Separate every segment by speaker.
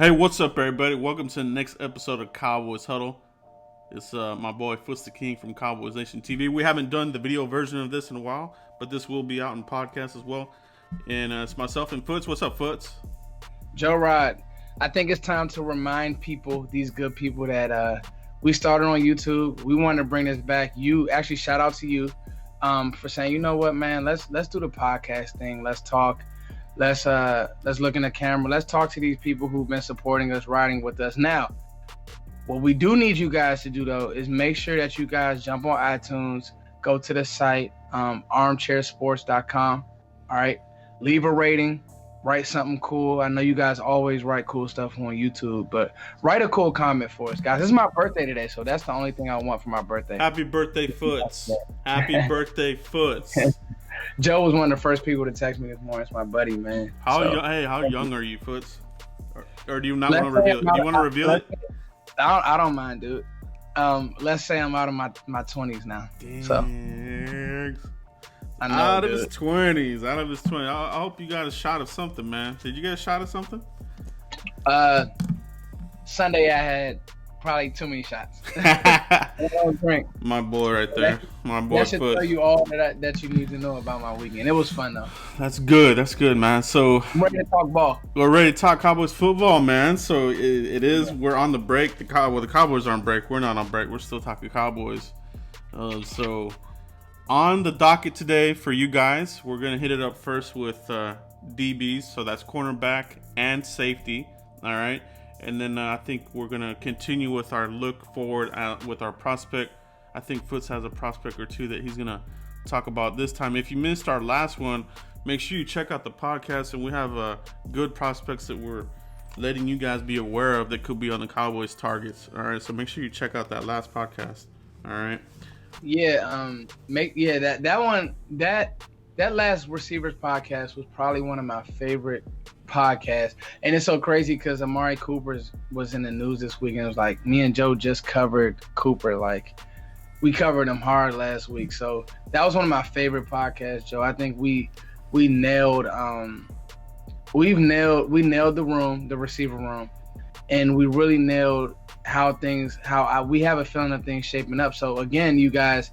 Speaker 1: Hey, what's up, everybody? Welcome to the next episode of Cowboys Huddle. It's my boy Foots the King from Cowboys Nation TV. We haven't done the video version of this in a while, but this will be out in podcast as well. And it's myself and Foots. What's up, Foots?
Speaker 2: Joe Rod, I think it's time to remind people, these good people, that we started on YouTube. We want to bring this back. Shout out to you for saying, you know what, man, let's do the podcast thing. Let's talk. Let's look in the camera. Let's talk to these people who've been supporting us, riding with us. Now, what we do need you guys to do, though, is make sure that you guys jump on iTunes, go to the site, armchairsports.com. All right. Leave a rating. Write something cool. I know you guys always write cool stuff on YouTube, but write a cool comment for us, guys. This is my birthday today, so that's the only thing I want for my birthday.
Speaker 1: Happy birthday, Foots. Happy birthday, Foots.
Speaker 2: Joe was one of the first people to text me this morning. It's my buddy, man.
Speaker 1: How young are you, Foots? Or do you not want to reveal it? Do you want to reveal it?
Speaker 2: I don't mind, dude. Let's say I'm out of my 20s now.
Speaker 1: Dang.
Speaker 2: So I know,
Speaker 1: out of his 20s. I hope you got a shot of something, man. Did you get a shot of something?
Speaker 2: Sunday I had probably too many shots.
Speaker 1: My boy right there. My boy.
Speaker 2: That should tell you all that you need to know about my weekend. It was fun though.
Speaker 1: That's good, man. So
Speaker 2: I'm ready to talk ball.
Speaker 1: We're ready to talk Cowboys football, man. So it is. Yeah. We're on the break. The Cowboys are on break. We're not on break. We're still talking Cowboys. So on the docket today for you guys, we're gonna hit it up first with DBs. So that's cornerback and safety. All right. And then I think we're going to continue with our look forward with our prospect. I think Foots has a prospect or two that he's going to talk about this time. If you missed our last one, make sure you check out the podcast. And we have good prospects that we're letting you guys be aware of that could be on the Cowboys targets. All right, so make sure you check out that last podcast. All right.
Speaker 2: Yeah, that last receivers podcast was probably one of my favorite podcasts, and it's so crazy because Amari Cooper was in the news this week, and it was like me and Joe just covered Cooper, like we covered him hard last week. So that was one of my favorite podcasts, Joe. I think we nailed the receiver room, and we really nailed we have a feeling of things shaping up. So again, you guys,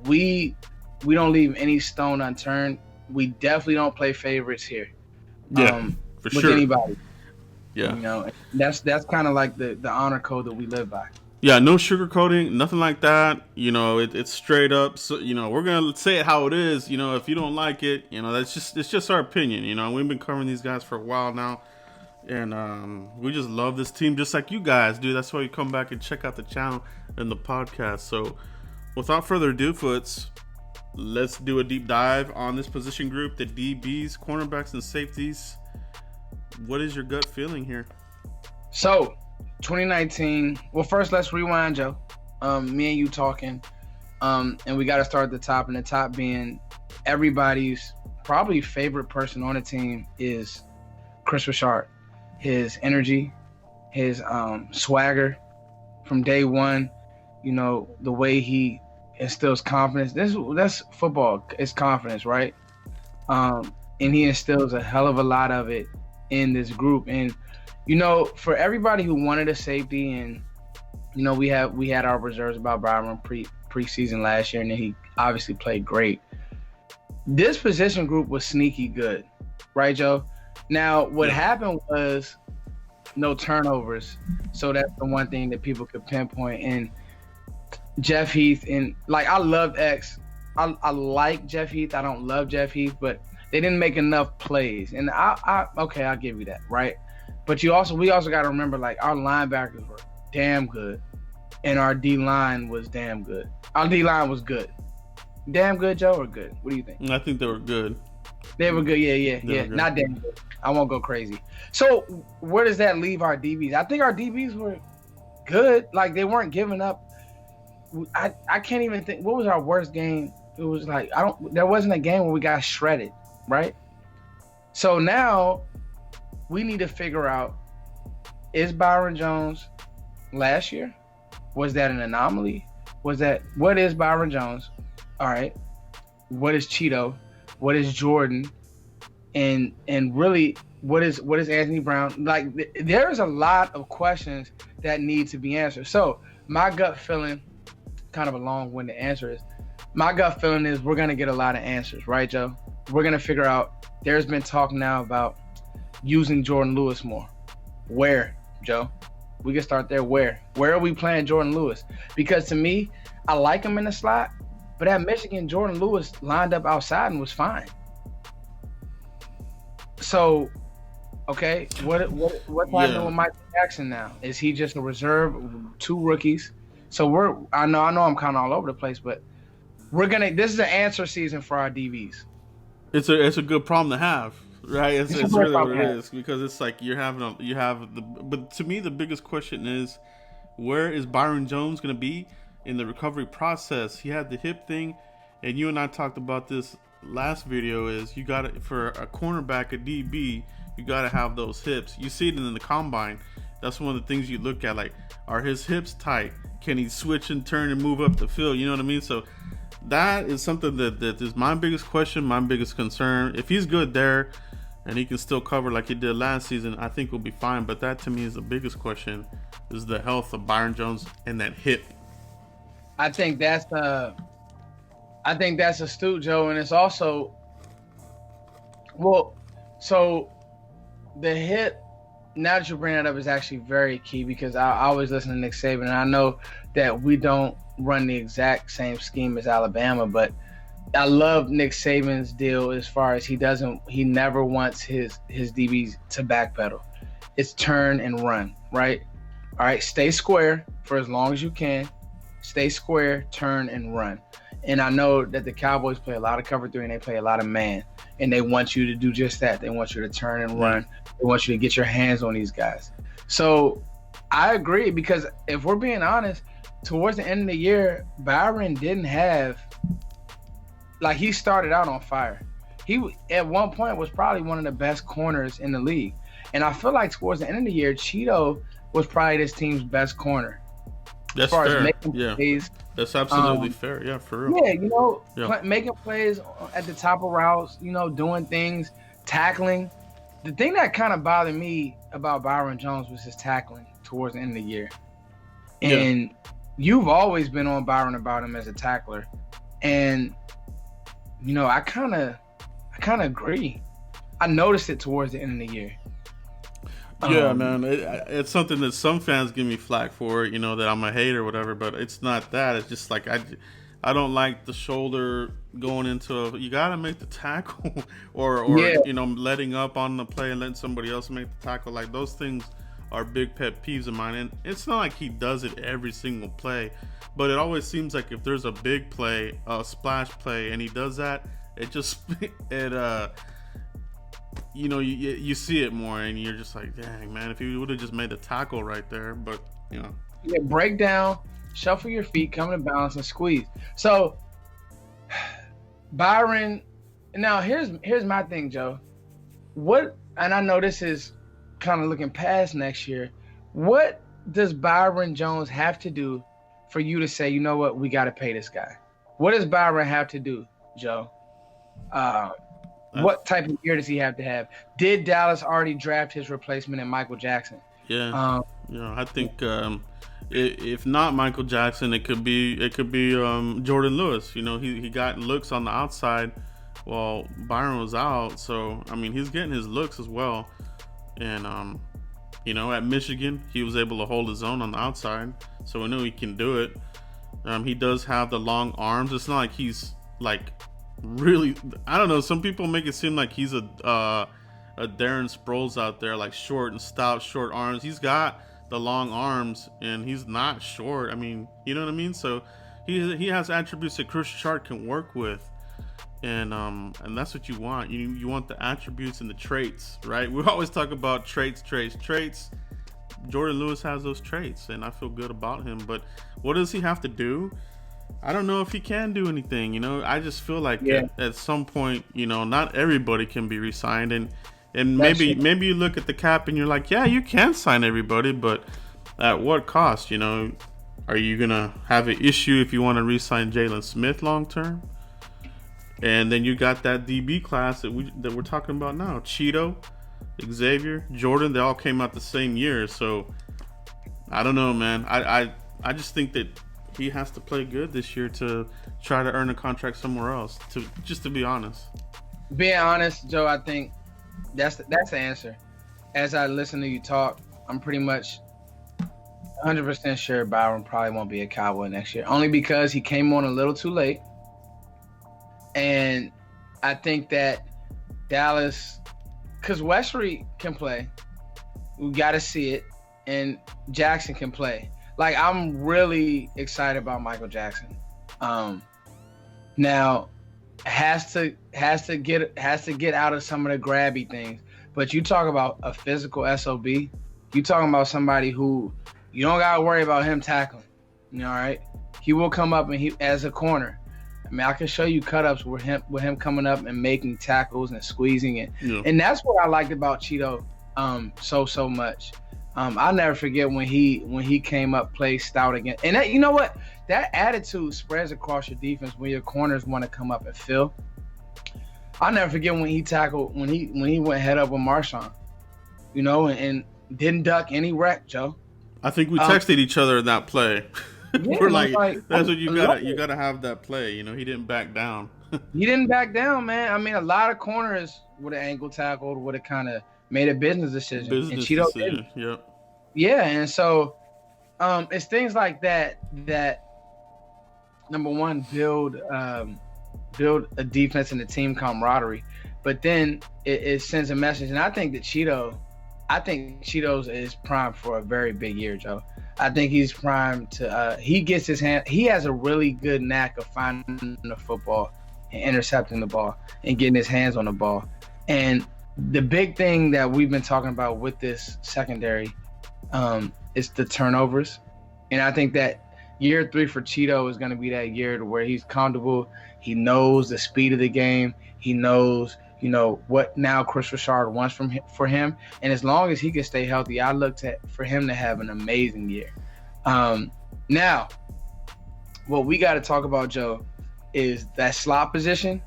Speaker 2: we don't leave any stone unturned. We definitely don't play favorites here.
Speaker 1: Yeah, for
Speaker 2: with
Speaker 1: sure.
Speaker 2: Anybody.
Speaker 1: Yeah.
Speaker 2: You know, that's kind of like the honor code that we live by.
Speaker 1: Yeah, no sugarcoating, nothing like that. You know, it's straight up. So, you know, we're gonna say it how it is. You know, if you don't like it, you know, it's just our opinion. You know, we've been covering these guys for a while now, and we just love this team just like you guys do. That's why you come back and check out the channel and the podcast. So, without further ado, Foots, let's do a deep dive on this position group, the DBs, cornerbacks, and safeties. What is your gut feeling here?
Speaker 2: So, 2019. Well, first, let's rewind, Joe. Me and you talking, and we got to start at the top. And the top being everybody's probably favorite person on the team is Chris Rashard. His energy, his swagger from day one. You know, the way he instills confidence. That's football. It's confidence, right? And he instills a hell of a lot of it in this group. And you know, for everybody who wanted a safety, and you know, we had our reserves about Byron preseason last year, and then he obviously played great. This position group was sneaky good, right, Joe? Now, what happened was no turnovers, so that's the one thing that people could pinpoint. And Jeff Heath, and like, I loved X. I like Jeff Heath. I don't love Jeff Heath, but they didn't make enough plays. And I'll give you that, right? But we also got to remember, like, our linebackers were damn good, and our D-line was damn good. Our D-line was good. Damn good, Joe, or good? What do you think?
Speaker 1: I think they were good.
Speaker 2: They were good, yeah. Not damn good. I won't go crazy. So where does that leave our DBs? I think our DBs were good. Like, they weren't giving up. I can't even think. What was our worst game? It was like, there wasn't a game where we got shredded, right? So now we need to figure out, is Byron Jones last year? Was that an anomaly? What is Byron Jones? All right. What is Cheeto? What is Jordan? and really, what is Anthony Brown like? There's a lot of questions that need to be answered. So my gut feeling, kind of a long-winded answer, is my gut feeling is we're gonna get a lot of answers, right, Joe? We're gonna figure out. There's been talk now about using Jordan Lewis more. Where, Joe? We can start there. Where are we playing Jordan Lewis? Because to me, I like him in the slot, but at Michigan, Jordan Lewis lined up outside and was fine. So, okay, what's happening with Michael Jackson now? Is he just a reserve, 2 rookies? So I know I'm kind of all over the place, but this is an answer season for our DBs.
Speaker 1: It's a good problem to have, right? It's really what it is, because it's like but to me the biggest question is, where is Byron Jones going to be in the recovery process? He had the hip thing, and you and I talked about this last video, is you got to, for a cornerback, a DB, you got to have those hips. You see it in the combine. That's one of the things you look at, like, are his hips tight? Can he switch and turn and move up the field? You know what I mean? So that is something that is my biggest question, my biggest concern. If he's good there and he can still cover like he did last season, I think we'll be fine. But that to me is the biggest question, is the health of Byron Jones and that hip.
Speaker 2: I think that's astute, Joe, and it's also, so the hip, now that you bring that up, is actually very key, because I always listen to Nick Saban, and I know that we don't run the exact same scheme as Alabama, but I love Nick Saban's deal as far as he never wants his DBs to backpedal. It's turn and run, right? All right, stay square for as long as you can. Stay square, turn, and run. And I know that the Cowboys play a lot of cover 3 and they play a lot of man. And they want you to do just that. They want you to turn and run. They want you to get your hands on these guys. So I agree, because if we're being honest, towards the end of the year, Byron didn't have, like, he started out on fire. He, at one point, was probably one of the best corners in the league. And I feel like towards the end of the year, Cheeto was probably this team's best corner.
Speaker 1: That's fair. Yeah. Plays. That's absolutely fair. Yeah, for real.
Speaker 2: Yeah, making plays at the top of routes, doing things, tackling. The thing that kind of bothered me about Byron Jones was his tackling towards the end of the year. And you've always been on Byron about him as a tackler. And, I kind of agree. I noticed it towards the end of the year.
Speaker 1: Yeah, man, it's something that some fans give me flack for, that I'm a hater or whatever, but it's not that. It's just like I don't like the shoulder going into you got to make the tackle or letting up on the play and letting somebody else make the tackle. Like, those things are big pet peeves of mine. And it's not like he does it every single play, but it always seems like if there's a big play, a splash play, and he does that, it just you see it more, and you're just like, dang, man, if he would have just made the tackle right there. But
Speaker 2: break down, shuffle your feet, come to balance, and squeeze. So Byron, now here's my thing, Joe. And I know this is kind of looking past next year. What does Byron Jones have to do for you to say, you know what, we got to pay this guy? What does Byron have to do, Joe? What type of year does he have to have? Did Dallas already draft his replacement in Michael Jackson?
Speaker 1: Yeah, I think if not Michael Jackson, it could be Jordan Lewis. He got looks on the outside while Byron was out, so I mean he's getting his looks as well. And at Michigan, he was able to hold his own on the outside, so we know he can do it. He does have the long arms. It's not like he's like really, I don't know, some people make it seem like he's a Darren Sproles out there, like short and stout, short arms. He's got the long arms and he's not short. I mean, you know what I mean? So he has attributes that Rashard can work with, and that's what you want. You want the attributes and the traits, right? We always talk about traits. Jordan Lewis has those traits, and I feel good about him. But what does he have to do? I don't know if he can do anything. I just feel like at some point, not everybody can be re-signed, and maybe you look at the cap and you're like, yeah, you can sign everybody, but at what cost? Are you gonna have an issue if you want to re-sign Jalen Smith long term? And then you got that DB class that we're talking about now. Cheeto, Xavier, Jordan, they all came out the same year. So I don't know, man. I just think that he has to play good this year to try to earn a contract somewhere else. To be honest.
Speaker 2: Being honest, Joe, I think that's the answer. As I listen to you talk, I'm pretty much 100% sure Byron probably won't be a Cowboy next year, only because he came on a little too late. And I think that Dallas, because Westry can play, we got to see it, and Jackson can play. Like, I'm really excited about Michael Jackson. Now, has to get out of some of the grabby things. But you talk about a physical SOB. You talking about somebody who you don't gotta worry about him tackling. You know, all right? He will come up and he as a corner. I mean, I can show you cut-ups with him coming up and making tackles and squeezing it. Yeah. And that's what I liked about Cheeto so much. I'll never forget when he came up, played stout again. And that, you know what? That attitude spreads across your defense when your corners want to come up and fill. I'll never forget when he tackled when he went head up with Marshawn, you know, and didn't duck any wreck, Joe.
Speaker 1: I think we texted each other in that play. Yeah, we're like, that's what you gotta have that play. You know, he didn't back down.
Speaker 2: He didn't back down, man. I mean, a lot of corners would have ankle tackled, would have kind of made a business decision. And Cheeto didn't.
Speaker 1: Yep.
Speaker 2: Yeah, and so it's things like that number one build a defense and a team camaraderie, but then it sends a message. And I think Cheetos is primed for a very big year, Joe. I think he's primed to he gets his hand. He has a really good knack of finding the football and intercepting the ball and getting his hands on the ball. And the big thing that we've been talking about with this secondary is the turnovers. And I think that year 3 for Cheeto is going to be that year to where he's comfortable. He knows the speed of the game. He knows, you know, what now Chris Rashard wants for him. And as long as he can stay healthy, I look for him to have an amazing year. Now, what we got to talk about, Joe, is that slot position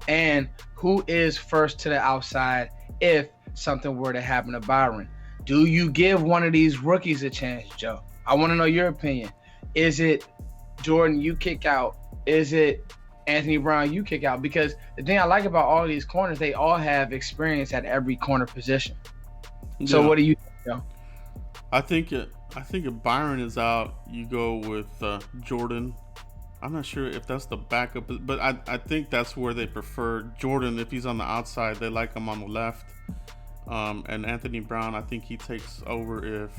Speaker 2: and who is first to the outside if something were to happen to Byron. Do you give one of these rookies a chance, Joe? I want to know your opinion. Is it Jordan, you kick out? Is it Anthony Brown, you kick out? Because the thing I like about all of these corners, they all have experience at every corner position. So what do you think, Joe?
Speaker 1: I think if Byron is out, you go with Jordan. I'm not sure if that's the backup, but I think that's where they prefer Jordan. If he's on the outside, they like him on the left. And Anthony Brown, I think he takes over if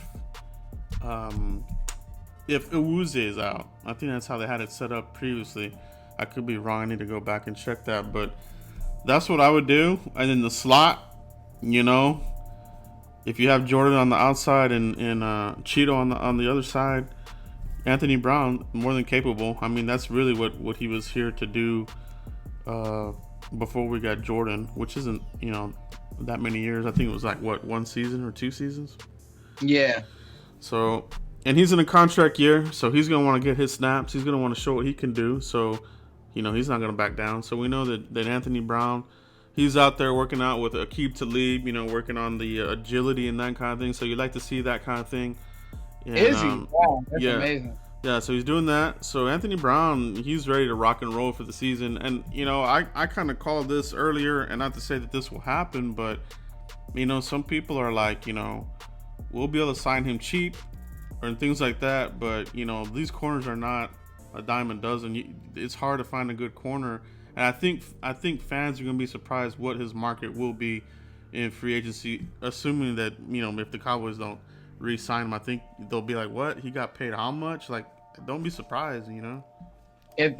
Speaker 1: Uwuzie is out. I think that's how they had it set up previously. I could be wrong. I need to go back and check that, but that's what I would do. And in the slot, you know, if you have Jordan on the outside and Cheeto on the other side, Anthony Brown, more than capable. I mean, that's really what he was here to do before we got Jordan, which isn't, you know, that many years. I think it was like, what, 1 season or 2 seasons?
Speaker 2: Yeah.
Speaker 1: So, and he's in a contract year, so he's going to want to get his snaps. He's going to want to show what he can do. So, you know, he's not going to back down. So we know that Anthony Brown, he's out there working out with Aqib Talib, you know, working on the agility and that kind of thing. So you like to see that kind of thing. And,
Speaker 2: is he? Wow, that's amazing.
Speaker 1: Yeah, so he's doing that. So Anthony Brown, he's ready to rock and roll for the season. And, you know, I kind of called this earlier, and not to say that this will happen, but, you know, some people are like, you know, we'll be able to sign him cheap or things like that. But, you know, these corners are not a dime a dozen. It's hard to find a good corner. And I think fans are going to be surprised what his market will be in free agency, assuming that, you know, if the Cowboys don't re-sign him, I think they'll be like, what? He got paid how much? Like, don't be surprised, you know?
Speaker 2: If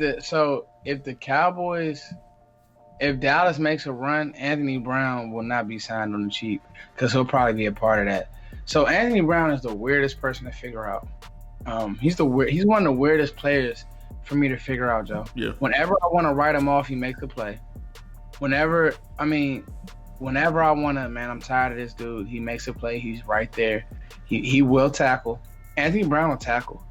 Speaker 2: Dallas makes a run, Anthony Brown will not be signed on the cheap because he'll probably be a part of that. So Anthony Brown is the weirdest person to figure out. He's one of the weirdest players for me to figure out, Joe. Yeah. Whenever I want to write him off, he makes the play. Whenever I want to, man, I'm tired of this dude. He makes a play. He's right there. He will tackle. Anthony Brown will tackle.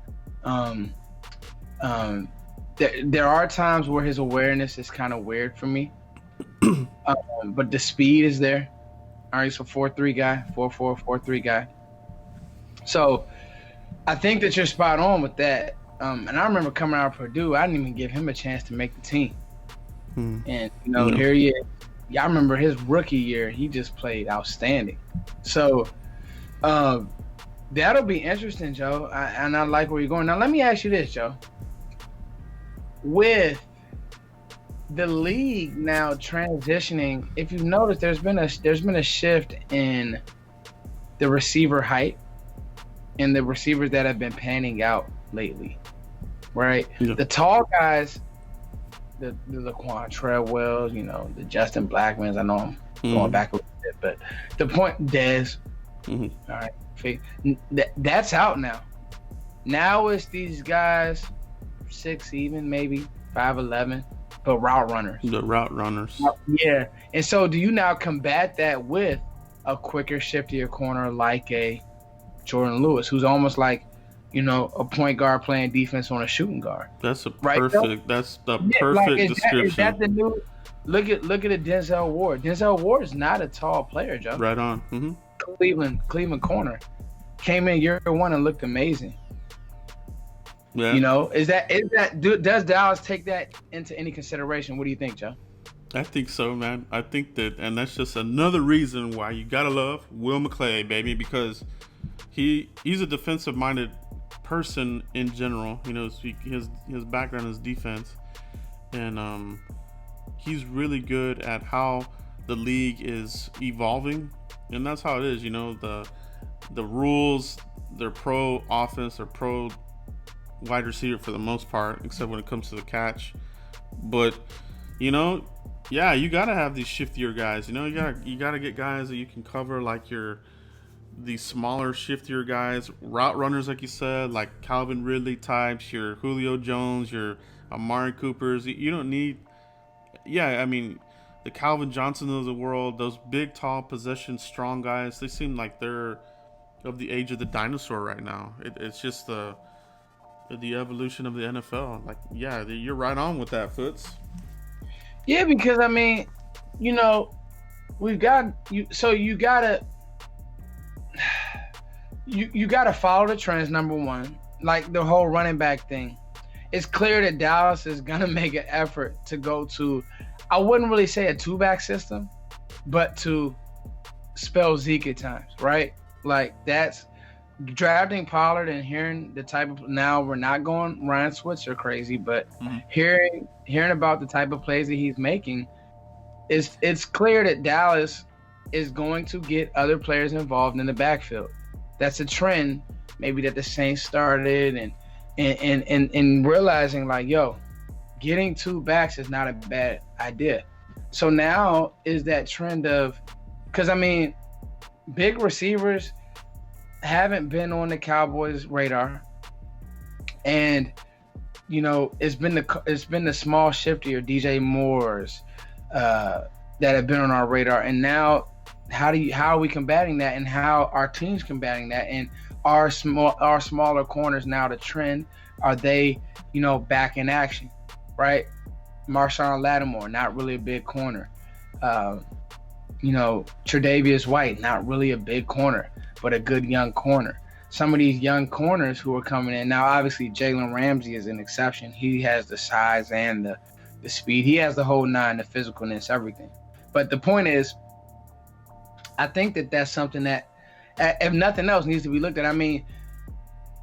Speaker 2: there are times where his awareness is kind of weird for me, but the speed is there. All right, so 4.3 guy, 4.4, 4.3 guy. So I think that you're spot on with that. And I remember coming out of Purdue, I didn't even give him a chance to make the team. And here he is. Yeah, I remember his rookie year, he just played outstanding. So that'll be interesting, Joe. And I like where you're going. Now let me ask you this, Joe. With the league now transitioning, if you've noticed, there's been a shift in the receiver height and the receivers that have been panning out lately, right? Yeah. The tall guys, the Laquan Treadwells, the Justin Blackmans. I know I'm going back a little bit, but the point, Dez, all right, that's out now. Now it's these guys, 6 even, maybe 5'11", but route runners. The
Speaker 1: route runners.
Speaker 2: Yeah. And so do you now combat that with a quicker, shiftier corner like a Jordan Lewis, who's almost like, a point guard playing defense on a shooting guard?
Speaker 1: That's perfect description.
Speaker 2: Is that the new look at the Denzel Ward? Denzel Ward is not a tall player, Joe.
Speaker 1: Right on.
Speaker 2: Cleveland corner. Came in year one and looked amazing.
Speaker 1: Yeah.
Speaker 2: Does Dallas take that into any consideration? What do you think, Joe?
Speaker 1: I think so, man. I think that, and that's just another reason why you gotta love Will McClay, baby, because he's a defensive-minded person in general. His background is defense, and he's really good at how the league is evolving, and that's how it is. The rules, they're pro offense, they're pro wide receiver for the most part, except when it comes to the catch. But you gotta have these shiftier guys. You gotta get guys that you can cover, like these smaller, shiftier guys, route runners, like you said, like Calvin Ridley types, your Julio Jones, your Amari Coopers. You don't need, the Calvin Johnson of the world, those big, tall, possession, strong guys. They seem like they're of the age of the dinosaur right now. It's just the evolution of the NFL. Like, yeah, you're right on with that, Foots.
Speaker 2: Yeah, because we've got you. So you gotta follow the trends. Number one, like the whole running back thing. It's clear that Dallas is gonna make an effort to go to, I wouldn't really say a 2-back system, but to spell Zeke at times, right? Like that's drafting Pollard and hearing the type of, now we're not going Ryan Switzer crazy, but hearing about the type of plays that he's making, it's clear that Dallas is going to get other players involved in the backfield. That's a trend maybe that the Saints started, and realizing like, getting 2 backs is not a bad idea. So now is that trend of, because big receivers haven't been on the Cowboys' radar, and it's been the small shiftier DJ Moores that have been on our radar. And now how are we combating that, and how our teams combating that, and our smaller corners now the trend, are they back in action, right? Marshawn Lattimore, not really a big corner. Tre'Davious White, not really a big corner, but a good young corner. Some of these young corners who are coming in now, obviously Jalen Ramsey is an exception. He has the size and the speed. He has the whole 9, the physicalness, everything. But the point is, I think that that's something that, if nothing else, needs to be looked at.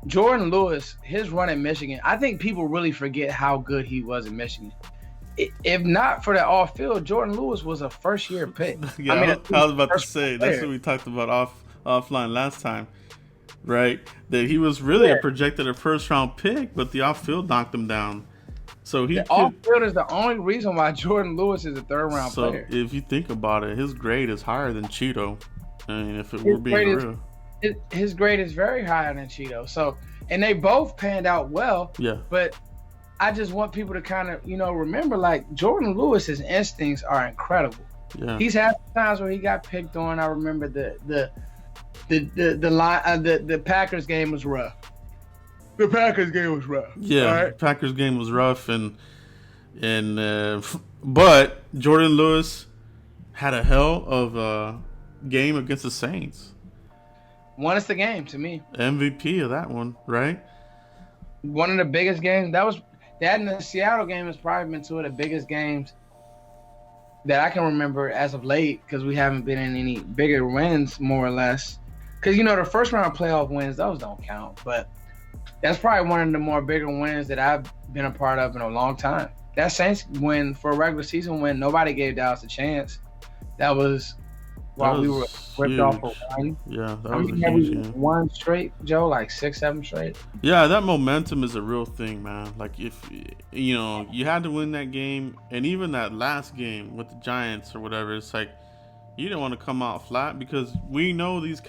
Speaker 2: Jordan Lewis, his run in Michigan, I think people really forget how good he was in Michigan. If not for the off-field, Jordan Lewis was a first-year pick.
Speaker 1: Yeah, I was about to say, that's what we talked about offline last time, right? That he was really projected a first-round pick, but the off-field knocked him down. So
Speaker 2: off-field is the only reason why Jordan Lewis is a third-round player.
Speaker 1: So if you think about it, his grade is higher than Cheeto. If we're being real.
Speaker 2: His grade is very higher than Cheeto. So, and they both panned out well.
Speaker 1: Yeah.
Speaker 2: But I just want people to kind of, remember, like, Jordan Lewis's instincts are incredible.
Speaker 1: Yeah.
Speaker 2: He's had times where he got picked on. I remember the Packers game was rough. The Packers game was rough.
Speaker 1: Yeah, right? Packers game was rough, but Jordan Lewis had a hell of a game against the Saints.
Speaker 2: Won us the game to me.
Speaker 1: MVP of that one, right?
Speaker 2: One of the biggest games. That in the Seattle game has probably been two of the biggest games that I can remember as of late, because we haven't been in any bigger wins, more or less. Because, the first round playoff wins, those don't count. But that's probably one of the more bigger wins that I've been a part of in a long time. That Saints win, for a regular season win, nobody gave Dallas a chance. That was while we were ripped off a run.
Speaker 1: Yeah, that was a huge game.
Speaker 2: One straight, Joe, like 6, 7 straight.
Speaker 1: Yeah, that momentum is a real thing, man. Like, if, you had to win that game, and even that last game with the Giants or whatever, it's like, you didn't want to come out flat, because we know this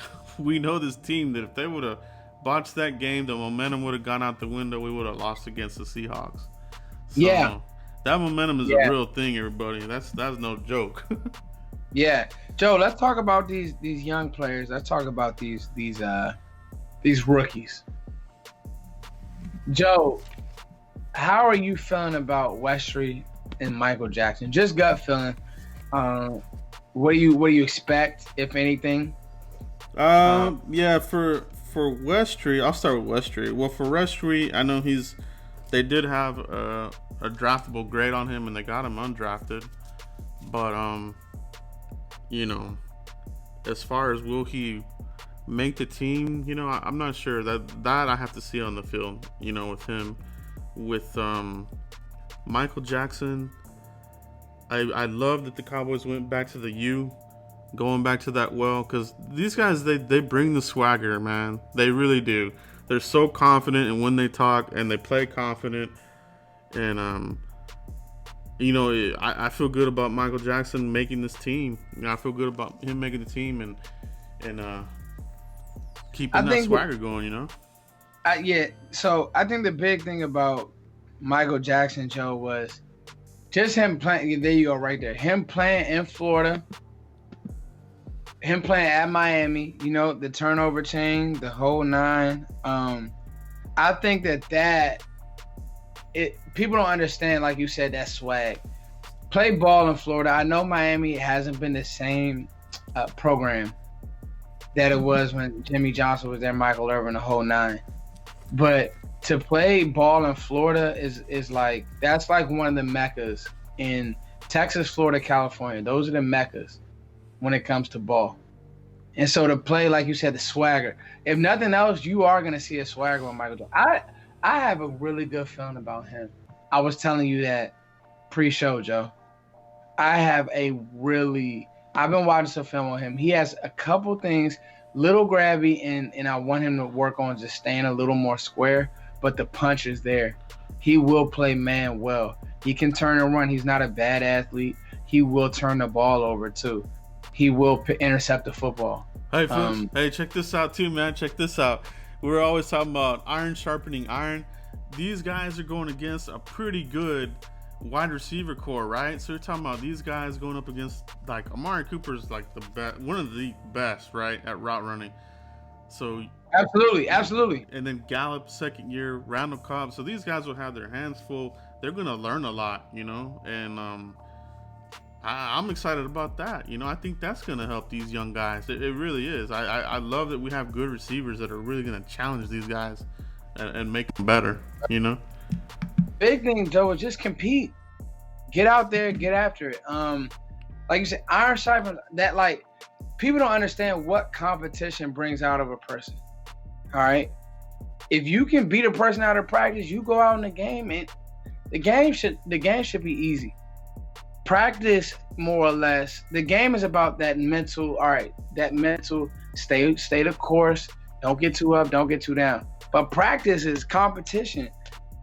Speaker 1: team, that if they would have botched that game, the momentum would have gone out the window. We would have lost against the Seahawks. So,
Speaker 2: yeah.
Speaker 1: That momentum is a real thing, everybody. That's no joke.
Speaker 2: Yeah, Joe. Let's talk about these young players. Let's talk about these rookies. Joe, how are you feeling about Westry and Michael Jackson? Just gut feeling. What do you expect, if anything?
Speaker 1: Yeah, for Westry, I'll start with Westry. Well, for Westry, I know they did have a draftable grade on him, and they got him undrafted. But as far as will he make the team, I'm not sure. That I have to see on the field, with him. With Michael Jackson, I love that the Cowboys went back to the U, going back to that well, because these guys, they bring the swagger, man. They really do. They're so confident, and when they talk, and they play confident, and I feel good about Michael Jackson making this team. I feel good about him making the team and keeping that swagger going,
Speaker 2: Yeah, so I think the big thing about Michael Jackson, Joe, was just him playing. There you go, right there. Him playing in Florida, him playing at Miami, the turnover chain, the whole nine. I think that people don't understand, like you said, that swag. Play ball in Florida. I know Miami hasn't been the same program that it was when Jimmy Johnson was there, Michael Irvin, the whole nine. But to play ball in Florida is like, that's like one of the meccas in Texas, Florida, California. Those are the meccas when it comes to ball. And so to play, like you said, the swagger. If nothing else, you are going to see a swagger with Michael Johnson. I have a really good feeling about him. I was telling you that pre-show, Joe. I've been watching some film on him. He has a couple things, little grabby, and I want him to work on just staying a little more square, but the punch is there. He will play man well. He can turn and run. He's not a bad athlete. He will turn the ball over too. He will intercept the football.
Speaker 1: Hey, hey, check this out too, man. Check this out. We're always talking about iron sharpening iron. These guys are going against a pretty good wide receiver core, right? So you're talking about these guys going up against, like, Amari Cooper's like the best, one of the best, right, at route running. So absolutely. And then Gallup, second year, Randall Cobb. So these guys will have their hands full. They're gonna learn a lot, and I'm excited about that. I think that's gonna help these young guys. It really is. I love that we have good receivers that are really gonna challenge these guys and make them better.
Speaker 2: Big thing, Joe, is just compete. Get out there, get after it. Like you said, iron sharpens that. Like, people don't understand what competition brings out of a person. All right, if you can beat a person out of practice, you go out in the game, and the game should be easy. Practice, more or less, the game is about that mental. All right, that mental stay the course. Don't get too up, don't get too down. But practice is competition.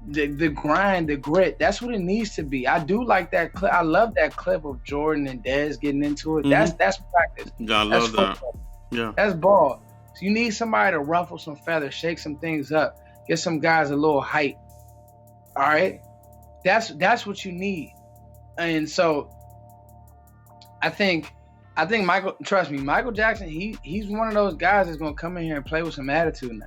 Speaker 2: The grind, the grit, that's what it needs to be. I do like that clip. I love that clip of Jordan and Dez getting into it.
Speaker 1: Mm-hmm.
Speaker 2: That's practice.
Speaker 1: Yeah, I love that. Yeah.
Speaker 2: That's ball. So you need somebody to ruffle some feathers, shake some things up, get some guys a little hype. All right? That's what you need. And so I think Michael, trust me, Michael Jackson, he's one of those guys that's gonna come in here and play with some attitude now.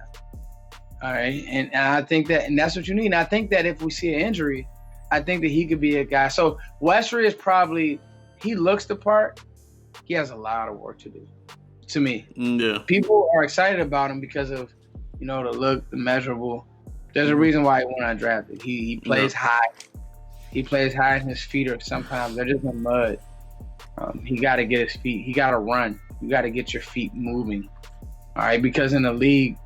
Speaker 2: All right, and I think that's what you need. And I think that if we see an injury, I think that he could be a guy. So Westry is probably, he looks the part. He has a lot of work to do. To me,
Speaker 1: Yeah.
Speaker 2: People are excited about him because of, the look, the measurable. There's a reason why he went undrafted. He plays high. He plays high, and his feet are sometimes they're just in mud. He got to get his feet. He got to run. You got to get your feet moving. All right, because in the league,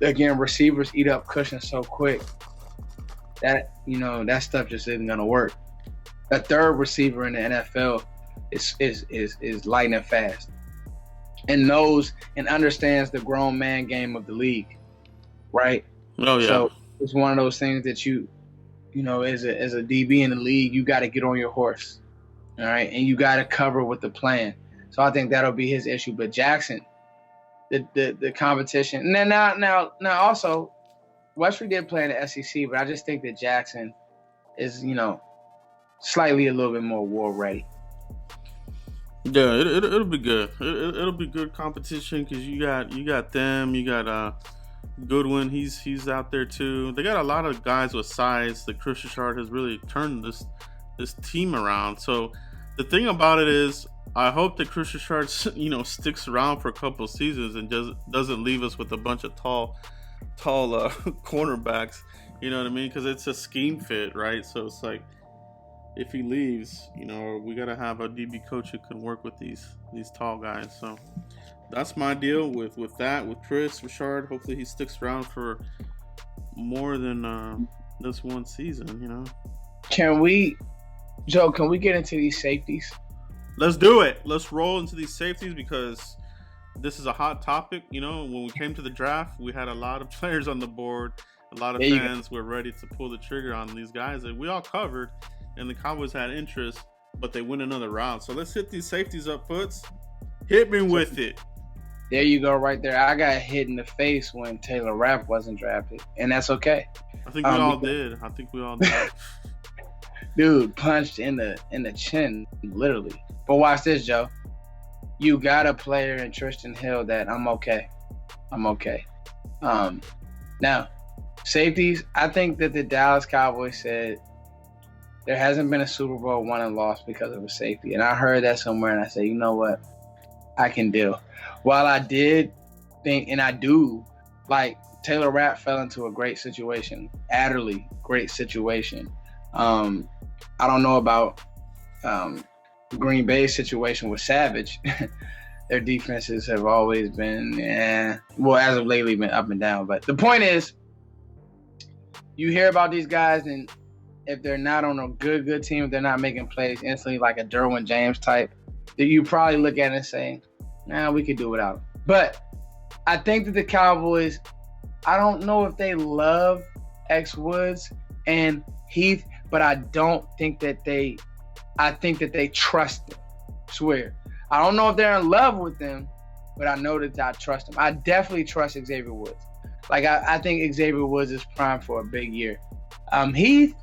Speaker 2: again, receivers eat up cushions so quick that that stuff just isn't gonna work. A third receiver in the NFL is lightning fast and knows and understands the grown man game of the league, right?
Speaker 1: Oh yeah.
Speaker 2: So it's one of those things that as a DB in the league, you got to get on your horse, all right, and you got to cover with the plan. So I think that'll be his issue. But Jackson, the competition, and then now also, Westry did play in the SEC, but I just think that Jackson is slightly a little bit more war ready.
Speaker 1: Yeah, it'll be good. It'll be good competition because you got them. You got Goodwin. He's out there too. They got a lot of guys with size. The Rashard has really turned this team around. So the thing about it is, I hope that Rashard sticks around for a couple of seasons and doesn't leave us with a bunch of tall cornerbacks. You know what I mean? Because it's a scheme fit, right? So it's like, if he leaves, we gotta have a DB coach who can work with these tall guys. So that's my deal with that, with Rashard. Hopefully he sticks around for more than this one season.
Speaker 2: Can we get into these safeties?
Speaker 1: Let's do it. Let's roll into these safeties because this is a hot topic. When we came to the draft, we had a lot of players on the board. A lot of fans were ready to pull the trigger on these guys that we all covered. And the Cowboys had interest, but they went another round. So let's hit these safeties up, Foots. Hit me with it.
Speaker 2: There you go, right there. I got hit in the face when Taylor Rapp wasn't drafted, and that's okay.
Speaker 1: I think we all did.
Speaker 2: Dude, punched in the chin, literally. But watch this, Joe. You got a player in Tristan Hill that I'm okay. Now, safeties, I think that the Dallas Cowboys said there hasn't been a Super Bowl won and lost because of a safety. And I heard that somewhere, and I said, you know what? I can deal. While I did think, and I do, like, Taylor Rapp fell into a great situation. Adderley, great situation. I don't know about Green Bay's situation with Savage. Their defenses have always been, as of lately, been up and down. But the point is, you hear about these guys, and if they're not on a good team, if they're not making plays instantly, like a Derwin James type, that you probably look at it and say, we could do without him. But I think that the Cowboys, I don't know if they love X Woods and Heath, but I don't think that I think that they trust them. Swear. I don't know if they're in love with them, but I know that I trust them. I definitely trust Xavier Woods. Like, I think Xavier Woods is primed for a big year. Heath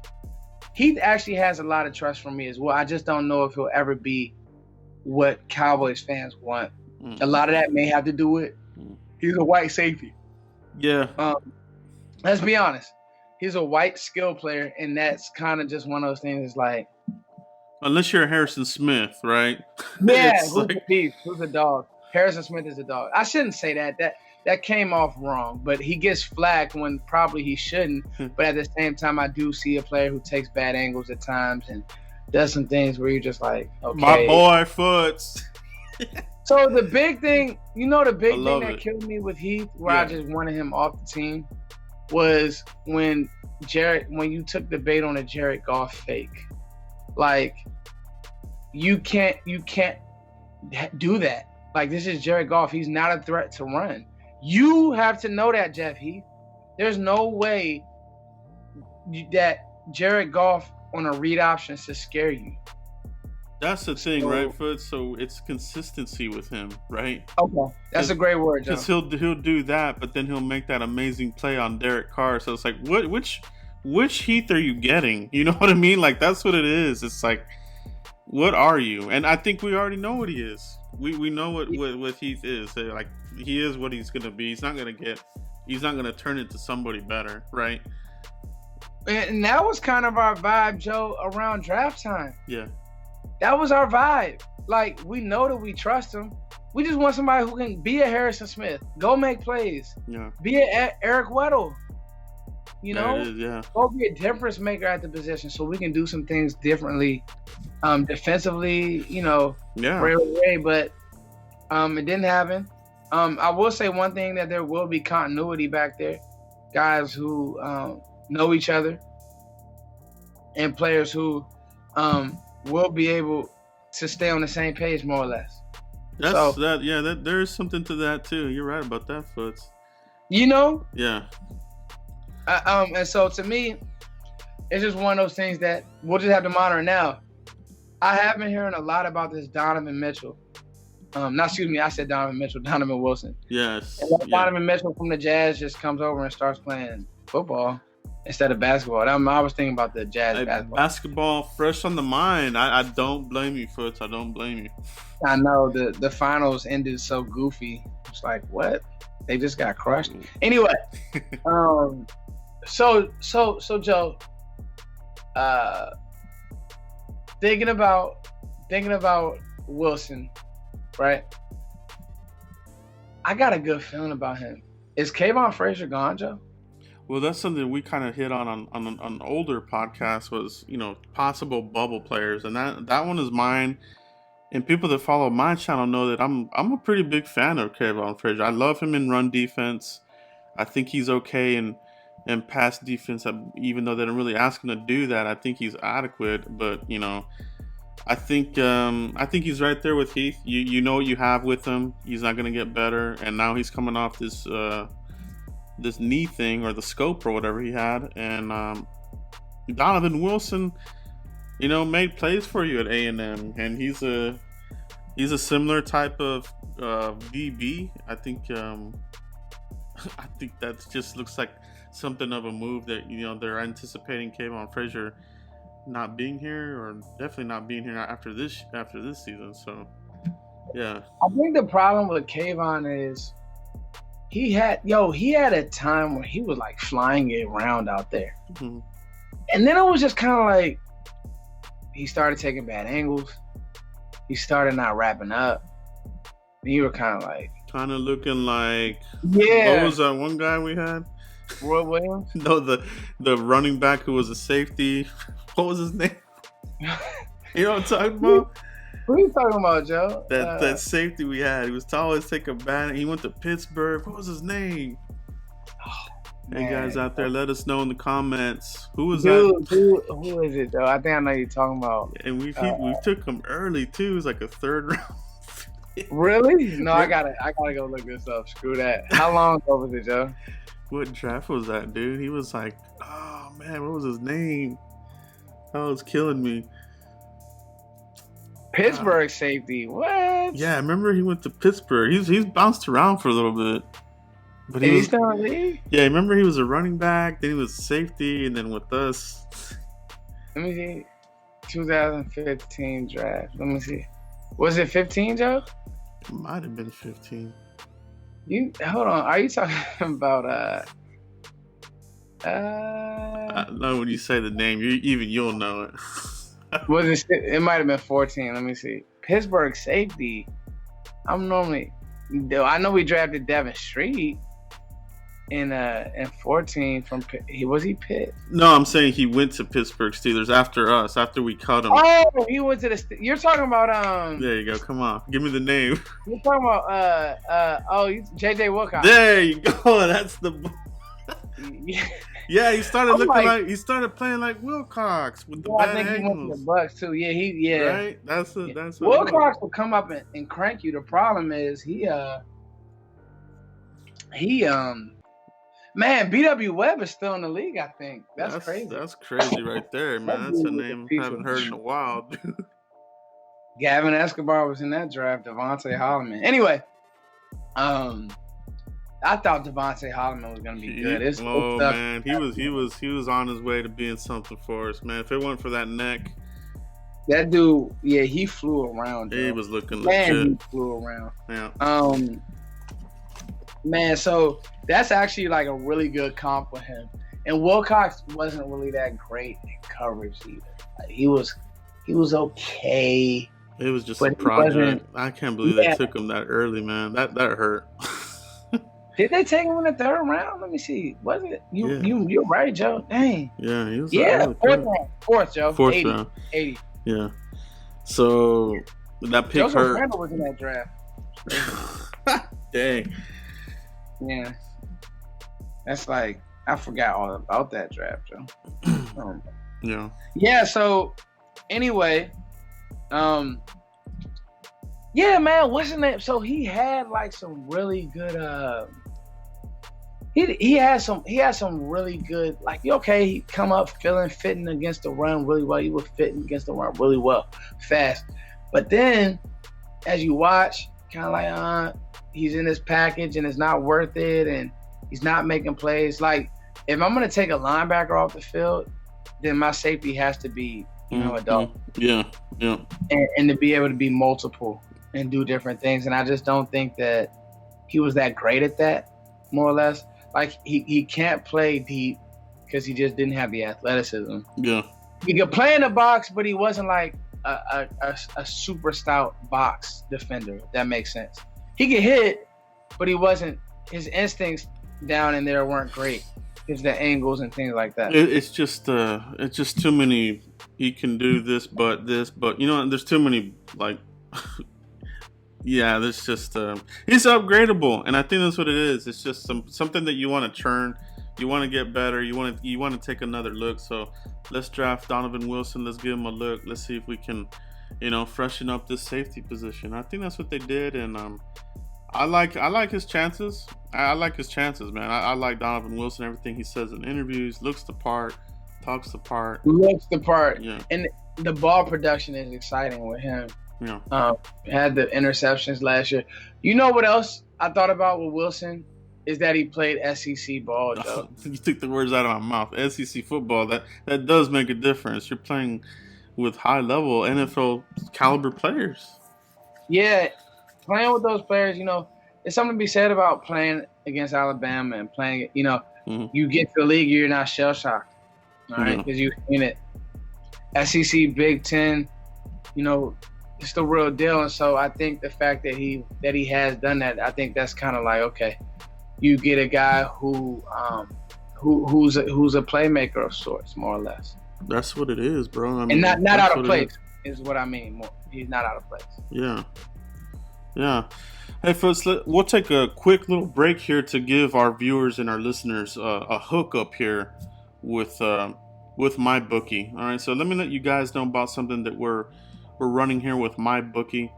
Speaker 2: actually has a lot of trust from me as well. I just don't know if he'll ever be what Cowboys fans want. A lot of that may have to do with he's a white safety.
Speaker 1: Yeah.
Speaker 2: Let's be honest. He's a white skill player, and that's kind of just one of those things. It's like,
Speaker 1: unless you're Harrison Smith, right?
Speaker 2: Yeah, who's a beef? Who's a dog? Harrison Smith is a dog. I shouldn't say that. That came off wrong, but he gets flagged when probably he shouldn't. But at the same time, I do see a player who takes bad angles at times and does some things where you're just like, okay.
Speaker 1: My boy Foots.
Speaker 2: So the big thing, the big thing that killed me with Heath, where I just wanted him off the team, was when you took the bait on a Jared Goff fake. Like, you can't do that. Like, this is Jared Goff. He's not a threat to run. You have to know that, Jeff Heath. There's no way that Jared Goff on a read option is to scare you.
Speaker 1: That's the thing, right, Foot? So it's consistency with him, right?
Speaker 2: Okay, that's a great word, Joe.
Speaker 1: Because he'll do that, but then he'll make that amazing play on Derek Carr. So it's like, which Heath are you getting? You know what I mean? Like, that's what it is. It's like, what are you? And I think we already know what he is. We know what Heath is. Like, he is what he's gonna be. He's not gonna get He's not gonna turn into somebody better, right?
Speaker 2: And that was kind of our vibe, Joe, around draft time.
Speaker 1: Yeah.
Speaker 2: That was our vibe. Like, we know that we trust him. We just want somebody who can be a Harrison Smith, go make plays, be a Eric Weddle. You know,
Speaker 1: it is, yeah.
Speaker 2: Go be a difference maker at the position so we can do some things differently, defensively, you know, right, but it didn't happen. I will say one thing, that there will be continuity back there. Guys who know each other and players who will be able to stay on the same page, more or less.
Speaker 1: There is something to that too. You're right about that, Foots.
Speaker 2: You know?
Speaker 1: Yeah.
Speaker 2: And so to me, it's just one of those things that we'll just have to monitor now. I have been hearing a lot about this Donovan Mitchell. I said Donovan Mitchell, Donovan Wilson.
Speaker 1: Yes.
Speaker 2: And Donovan Mitchell from the Jazz just comes over and starts playing football instead of basketball. I was thinking about the Jazz basketball.
Speaker 1: Basketball fresh on the mind. I don't blame you, Foots. I don't blame you.
Speaker 2: I know the finals ended so goofy. It's like, what? They just got crushed. Anyway, so Joe, thinking about Wilson, right? I got a good feeling about him. Is Kayvon Frazier gone, Joe?
Speaker 1: Well, that's something we kind of hit on an older podcast, was, you know, possible bubble players, and that one is mine. And people that follow my channel know that I'm a pretty big fan of Kayvon Frazier. I love him in run defense. I think he's okay in pass defense, even though they don't really ask him to do that. I think he's adequate, but you know, I think he's right there with Heath. You know what you have with him. He's not going to get better, and now he's coming off this knee thing, or the scope or whatever he had, and Donovan Wilson, you know, made plays for you at A&M, and he's a similar type of DB. I think that just looks like something of a move that, you know, they're anticipating Kayvon Frazier not being here, or definitely not being here after this season. So, yeah.
Speaker 2: I think the problem with Kayvon is he had a time where he was like flying it around out there, and then it was just kind of like he started taking bad angles. He started not wrapping up. And you were kind of
Speaker 1: looking like,
Speaker 2: yeah.
Speaker 1: What was that one guy we had?
Speaker 2: Roy Williams?
Speaker 1: No, the running back who was a safety. What was his name? You know what I'm talking about?
Speaker 2: Who are you talking about, Joe?
Speaker 1: That safety we had. He was always taking bad. He went to Pittsburgh. What was his name? Hey guys out there, let us know in the comments. Who was that?
Speaker 2: Who is it though? I think I know you're talking about.
Speaker 1: And we took him early too. It was like a third round.
Speaker 2: Really? No, I gotta go look this up. Screw that. How long ago was it, Joe?
Speaker 1: What draft was that, dude? He was like, oh man, what was his name? That was killing me.
Speaker 2: Pittsburgh safety. What?
Speaker 1: Yeah, I remember he went to Pittsburgh. He's bounced around for a little bit. But
Speaker 2: he's still in the league?
Speaker 1: Yeah, remember he was a running back, then he was safety, and then with us.
Speaker 2: Let me see. 2015 draft. Let me see. Was it 15, Joe?
Speaker 1: It might have been 15.
Speaker 2: Hold on. Are you talking about
Speaker 1: I know when you say the name, you'll know it.
Speaker 2: Was it might have been 14. Let me see. Pittsburgh safety. I know we drafted Devin Street in 14 from was he Pitt?
Speaker 1: No, I'm saying he went to Pittsburgh Steelers after us, after we cut him.
Speaker 2: Oh, he went to the you're talking about
Speaker 1: There you go. Come on. Give me the name.
Speaker 2: You're talking about JJ Wilcox.
Speaker 1: There you go. That's the Yeah, he started he started playing like Wilcox with the bad
Speaker 2: I think
Speaker 1: angles.
Speaker 2: He went to the Bucks too. Yeah.
Speaker 1: Right? That's
Speaker 2: Wilcox will come up and crank you. The problem is man, BW Webb is still in the league, I think. That's crazy.
Speaker 1: That's crazy right there, man. That's a name I haven't heard in a while, dude.
Speaker 2: Gavin Escobar was in that draft, Devontae Holloman. Anyway, I thought Devontae Holloman was gonna be good.
Speaker 1: Man, he was on his way to being something for us, man. If it weren't for that neck.
Speaker 2: That dude, yeah, he flew around.
Speaker 1: He was looking legit.
Speaker 2: He flew around.
Speaker 1: Yeah.
Speaker 2: Man, so that's actually like a really good comp with him. And Wilcox wasn't really that great in coverage either. Like, he was okay.
Speaker 1: It was just
Speaker 2: But
Speaker 1: a
Speaker 2: he
Speaker 1: project.
Speaker 2: wasn't-
Speaker 1: I can't believe they took him that early, man. That hurt.
Speaker 2: Did they take him in the third round? Let me see. Was it? You're right, Joe. Dang.
Speaker 1: Yeah, he was.
Speaker 2: Yeah, fourth, Joe.
Speaker 1: Fourth
Speaker 2: 80,
Speaker 1: round.
Speaker 2: 80.
Speaker 1: Yeah. So that pick
Speaker 2: Joseph
Speaker 1: hurt.
Speaker 2: Randall was in that draft.
Speaker 1: Dang.
Speaker 2: Yeah. That's like, I forgot all about that draft, Joe.
Speaker 1: Yeah.
Speaker 2: Yeah, so anyway, yeah, man, what's his name? So he had like some really good he had some really good, like, okay, he come up fitting against the run really well. He was fitting against the run really well, fast. But then as you watch, kind of like he's in this package and it's not worth it, and he's not making plays. Like, if I'm gonna take a linebacker off the field, then my safety has to be, adult.
Speaker 1: Yeah.
Speaker 2: And to be able to be multiple and do different things. And I just don't think that he was that great at that, more or less. Like, he can't play deep because he just didn't have the athleticism.
Speaker 1: Yeah.
Speaker 2: He could play in the box, but he wasn't like a super stout box defender, if that makes sense. He could hit, but he wasn't, his instincts down in there weren't great. It's the angles and things like that.
Speaker 1: It's just too many. He can do this, but there's too many, like, yeah, there's just he's upgradable, and I think that's what it is. It's just something that you want to churn, you want to get better, you want to take another look. So let's draft Donovan Wilson. Let's give him a look. Let's see if we can, freshen up this safety position. I think that's what they did, and I like his chances. I like his chances, man. I like Donovan Wilson. Everything he says in interviews, looks the part, talks the part.
Speaker 2: Looks the part.
Speaker 1: Yeah.
Speaker 2: And the ball production is exciting with him.
Speaker 1: Yeah.
Speaker 2: Had the interceptions last year. You know what else I thought about with Wilson is that he played SEC ball, though.
Speaker 1: You took the words out of my mouth. SEC football, that does make a difference. You're playing with high-level NFL caliber players.
Speaker 2: Yeah, playing with those players, it's something to be said about playing against Alabama and playing, you get to the league, you're not shell-shocked, all right, because you've seen it. SEC, Big Ten, it's the real deal. And so I think the fact that he has done that, I think that's kind of like, okay, you get a guy who's a playmaker of sorts, more or less.
Speaker 1: That's what it is, bro. I
Speaker 2: And
Speaker 1: mean,
Speaker 2: not out of place is what I mean. More, he's not out of place.
Speaker 1: Yeah. Hey, folks, we'll take a quick little break here to give our viewers and our listeners a hookup here with MyBookie. All right, so let me let you guys know about something that we're running here with MyBookie.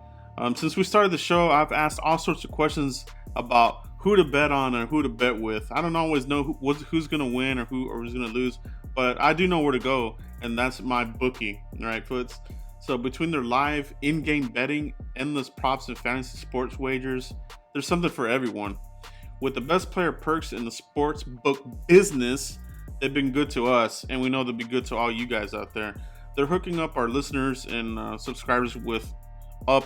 Speaker 1: Since we started the show, I've asked all sorts of questions about who to bet on and who to bet with. I don't always know who's going to win or who's going to lose, but I do know where to go, and that's MyBookie. All right, folks. So between their live in-game betting, endless props, and fantasy sports wagers, there's something for everyone. With the best player perks in the sports book business, they've been good to us, and we know they'll be good to all you guys out there. They're hooking up our listeners and subscribers with a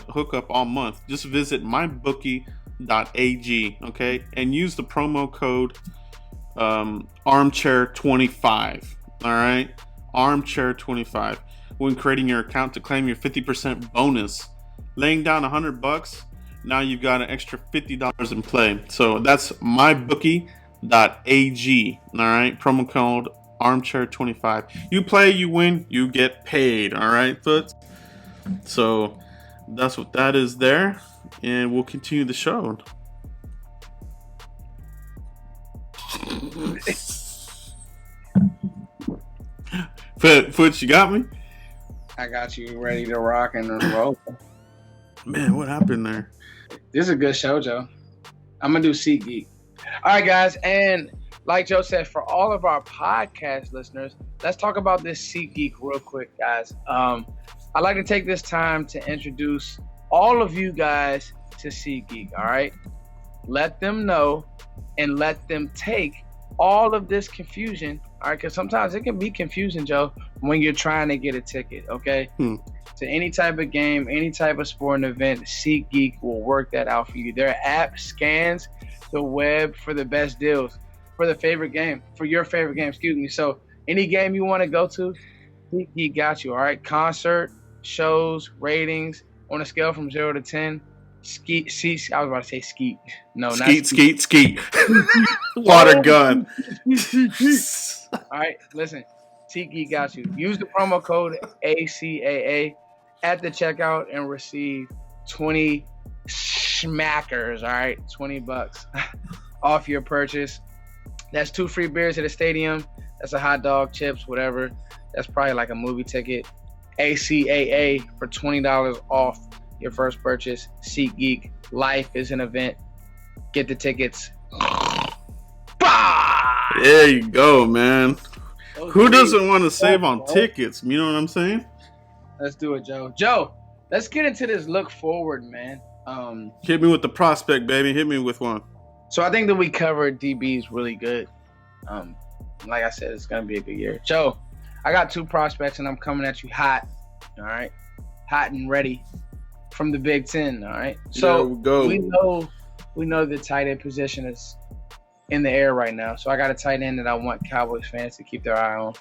Speaker 1: hookup all month. Just visit mybookie.ag, okay, and use the promo code armchair25. All right, armchair25 when creating your account to claim your 50% bonus. Laying down $100, now you've got an extra $50 in play. So that's mybookie.ag. All right, promo code armchair25. You play, you win, you get paid. All right, folks. So that's what that is there, and we'll continue the show. Foots, you got me?
Speaker 2: I got you ready to rock and roll.
Speaker 1: Man, what happened there?
Speaker 2: This is a good show, Joe. I'm going to do SeatGeek. All right, guys. And like Joe said, for all of our podcast listeners, let's talk about this SeatGeek real quick, guys. I'd like to take this time to introduce all of you guys to SeatGeek, all right? Let them know and let them take all of this confusion, all right? Because sometimes it can be confusing, Joe, when you're trying to get a ticket, okay? To to any type of game, any type of sporting event, SeatGeek will work that out for you. Their app scans the web for the best deals for your favorite game, So any game you want to go to, SeatGeek got you, all right? Concert, shows, ratings, on a scale from 0 to 10, I was about to say skeet. No, not
Speaker 1: skeet. Water gun.
Speaker 2: All right, listen. SeatGeek got you. Use the promo code ACAA at the checkout and receive 20 schmackers, all right? $20 off your purchase. That's 2 free beers at the stadium. That's a hot dog, chips, whatever. That's probably like a movie ticket. ACAA for $20 off your first purchase. SeatGeek. Life is an event. Get the tickets.
Speaker 1: There you go, man. Who doesn't want to save on tickets? You know what I'm saying?
Speaker 2: Let's do it, Joe. Joe, let's get into this look forward, man.
Speaker 1: Hit me with the prospect, baby. Hit me with one.
Speaker 2: So I think that we covered DBs really good. Like I said, it's going to be a good year. Joe, I got 2 prospects, and I'm coming at you hot. All right? Hot and ready from the Big Ten. All right? So we know the tight end position is in the air right now. So I got a tight end that I want Cowboys fans to keep their eye on.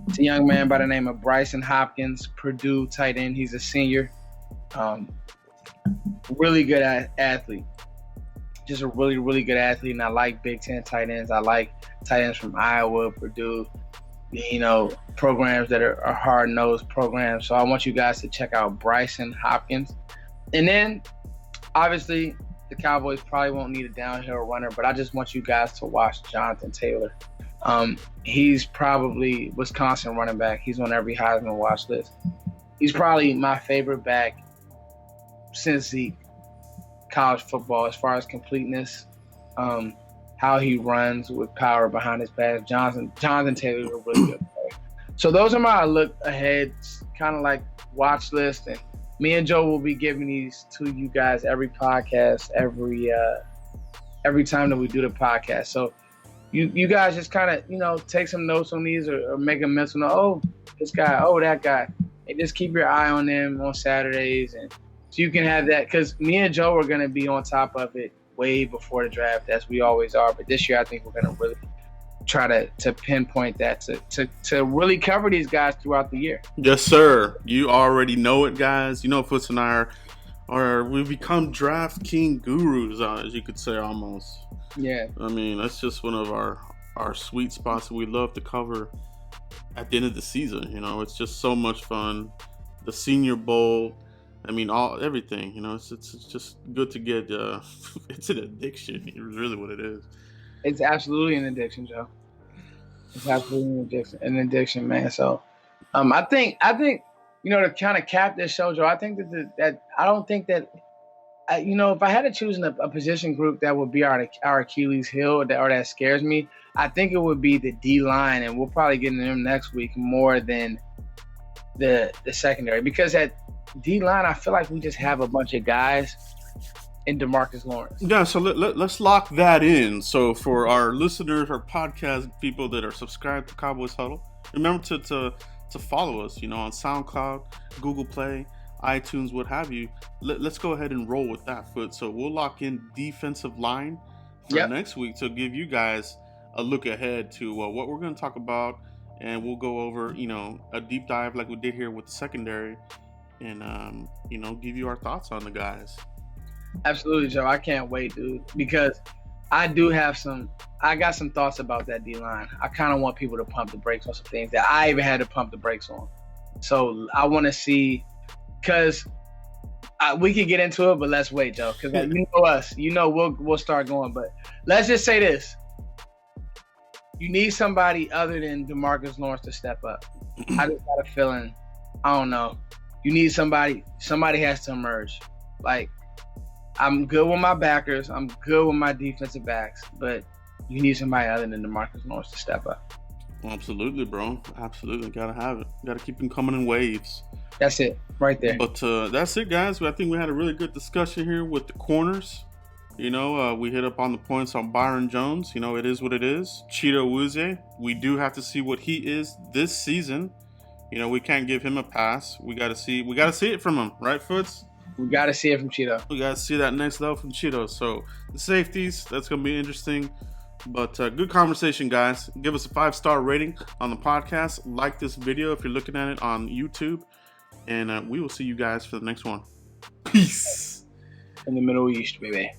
Speaker 2: It's a young man by the name of Bryson Hopkins, Purdue tight end. He's a senior. Really good athlete. Just a really, really good athlete. And I like Big Ten tight ends. I like tight ends from Iowa, Purdue, programs that are hard-nosed programs. So I want you guys to check out Bryson Hopkins. And then, obviously, the Cowboys probably won't need a downhill runner, but I just want you guys to watch Jonathan Taylor. He's probably Wisconsin running back. He's on every Heisman watch list. He's probably my favorite back since the college football as far as completeness, how he runs with power behind his pass. Jonathan Taylor is a really good player. So those are my look ahead, kind of like watch list, and me and Joe will be giving these to you guys every podcast, every time that we do the podcast. So you guys just kind of, take some notes on these or make a mental note. Oh, this guy, oh, that guy. And just keep your eye on them on Saturdays. And so you can have that, because me and Joe are going to be on top of it way before the draft, as we always are. But this year, I think we're going to really try to pinpoint that to really cover these guys throughout the year.
Speaker 1: Yes, sir. You already know it, guys. Foots and I we've become draft king gurus, as you could say, almost.
Speaker 2: Yeah.
Speaker 1: I mean, that's just one of our sweet spots that we love to cover at the end of the season. It's just so much fun. The Senior Bowl. I mean, everything. It's just good to get. It's an addiction. It's really what it is.
Speaker 2: It's absolutely an addiction, Joe. It's absolutely an addiction, man. So, I think to kind of cap this show, Joe, I think that I don't think that, if I had to choose a position group that would be our Achilles heel or that scares me, I think it would be the D line, and we'll probably get into them next week more than the secondary, because at D line, I feel like we just have a bunch of guys in DeMarcus Lawrence.
Speaker 1: Yeah, so let's lock that in. So for our listeners, our podcast people that are subscribed to Cowboys Huddle, remember to follow us, on SoundCloud, Google Play, iTunes, what have you. Let's go ahead and roll with that foot. So we'll lock in defensive line for next week to give you guys a look ahead to what we're going to talk about, and we'll go over, a deep dive like we did here with the secondary, and give you our thoughts on the guys.
Speaker 2: Absolutely, Joe. I can't wait, dude, because I got some thoughts about that D-line. I kind of want people to pump the brakes on some things that I even had to pump the brakes on. So I want to see, because we could get into it, but let's wait, Joe, because you know us. We'll start going. But let's just say this. You need somebody other than DeMarcus Lawrence to step up. I just got a feeling, I don't know. You need somebody has to emerge. Like, I'm good with my backers. I'm good with my defensive backs, but you need somebody other than DeMarcus Lawrence to step up.
Speaker 1: Absolutely, bro. Absolutely. Gotta have it. Gotta keep them coming in waves.
Speaker 2: That's it, right there.
Speaker 1: But that's it, guys. I think we had a really good discussion here with the corners. We hit up on the points on Byron Jones. It is what it is. Cheeto Wuze. We do have to see what he is this season. we can't give him a pass. We got to see it from him, right, Foots?
Speaker 2: We got to see it from Cheeto.
Speaker 1: We got to see that next level from Cheeto. So the safeties, that's going to be interesting. But good conversation, guys. Give us a 5-star rating on the podcast. Like this video if you're looking at it on YouTube. And we will see you guys for the next one. Peace.
Speaker 2: In the Middle East, baby.